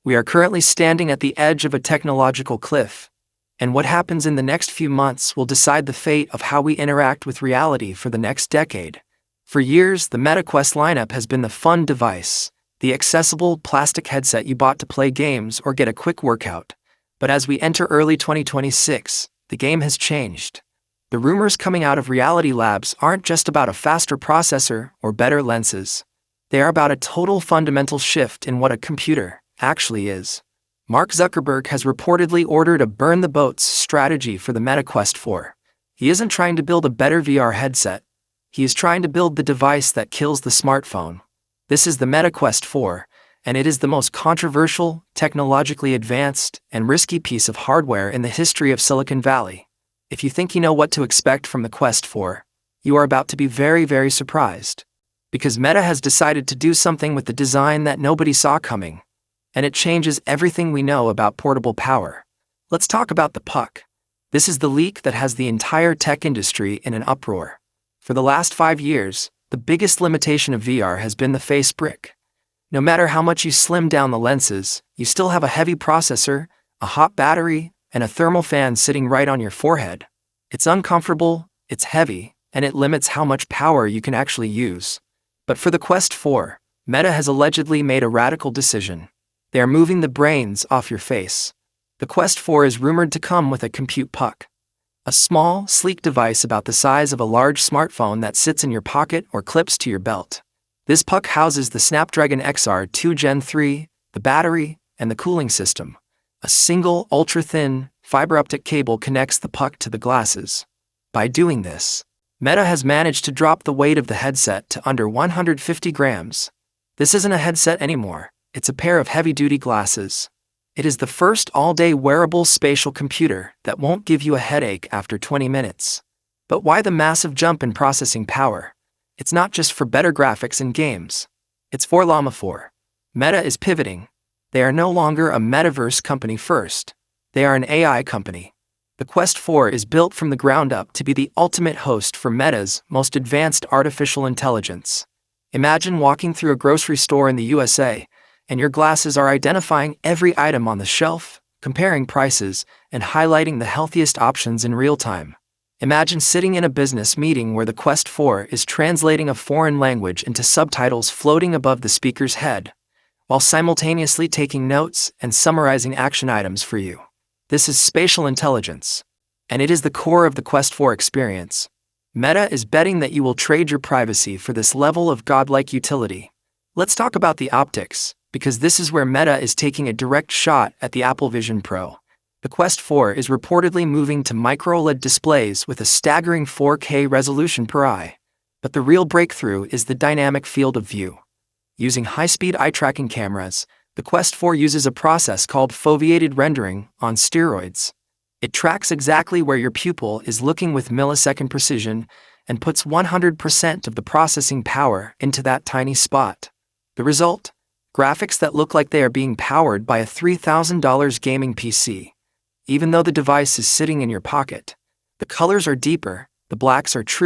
We are currently standing at the edge of a technological cliff, and what happens in the next few months will decide the fate of how we interact with reality for the next decade. For years, the Meta Quest lineup has been the fun device, the accessible plastic headset you bought to play games or get a quick workout. But as we enter early 2026, the game has changed. The rumors coming out of Reality Labs aren't just about a faster processor or better lenses. They are about a total fundamental shift in what a computer actually is. Mark Zuckerberg has reportedly ordered a burn-the-boats strategy for the Meta Quest 4. He isn't trying to build a better VR headset. He is trying to build the device that kills the smartphone. This is the Meta Quest 4, and it is the most controversial, technologically advanced, and risky piece of hardware in the history of Silicon Valley. If you think you know what to expect from the Quest 4, you are about to be very, very surprised. Because Meta has decided to do something with the design that nobody saw coming. And it changes everything we know about portable power. Let's talk about the puck. This is the leak that has the entire tech industry in an uproar. For the last 5 years, the biggest limitation of VR has been the face brick. No matter how much you slim down the lenses, you still have a heavy processor, a hot battery, and a thermal fan sitting right on your forehead. It's uncomfortable, it's heavy, and it limits how much power you can actually use. But for the Quest 4, Meta has allegedly made a radical decision. They are moving the brains off your face. The Quest 4 is rumored to come with a compute puck. A small, sleek device about the size of a large smartphone that sits in your pocket or clips to your belt. This puck houses the Snapdragon XR3 Gen 3, the battery, and the cooling system. A single, ultra-thin, fiber-optic cable connects the puck to the glasses. By doing this, Meta has managed to drop the weight of the headset to under 150 grams. This isn't a headset anymore, it's a pair of heavy-duty glasses. It is the first all-day wearable spatial computer that won't give you a headache after 20 minutes. But why the massive jump in processing power? It's not just for better graphics in games. It's for Llama 4. Meta is pivoting. They are no longer a metaverse company first. They are an AI company. The Quest 4 is built from the ground up to be the ultimate host for Meta's most advanced artificial intelligence. Imagine walking through a grocery store in the USA, and your glasses are identifying every item on the shelf, comparing prices, and highlighting the healthiest options in real time. Imagine sitting in a business meeting where the Quest 4 is translating a foreign language into subtitles floating above the speaker's head, while simultaneously taking notes and summarizing action items for you. This is spatial intelligence, and it is the core of the Quest 4 experience. Meta is betting that you will trade your privacy for this level of godlike utility. Let's talk about the optics, because this is where Meta is taking a direct shot at the Apple Vision Pro. The Quest 4 is reportedly moving to micro-OLED displays with a staggering 4K resolution per eye. But the real breakthrough is the dynamic field of view. Using high-speed eye-tracking cameras, the Quest 4 uses a process called foveated rendering on steroids. It tracks exactly where your pupil is looking with millisecond precision and puts 100% of the processing power into that tiny spot. The result? Graphics that look like they are being powered by a $3,000 gaming PC. Even though the device is sitting in your pocket, the colors are deeper, the blacks are true.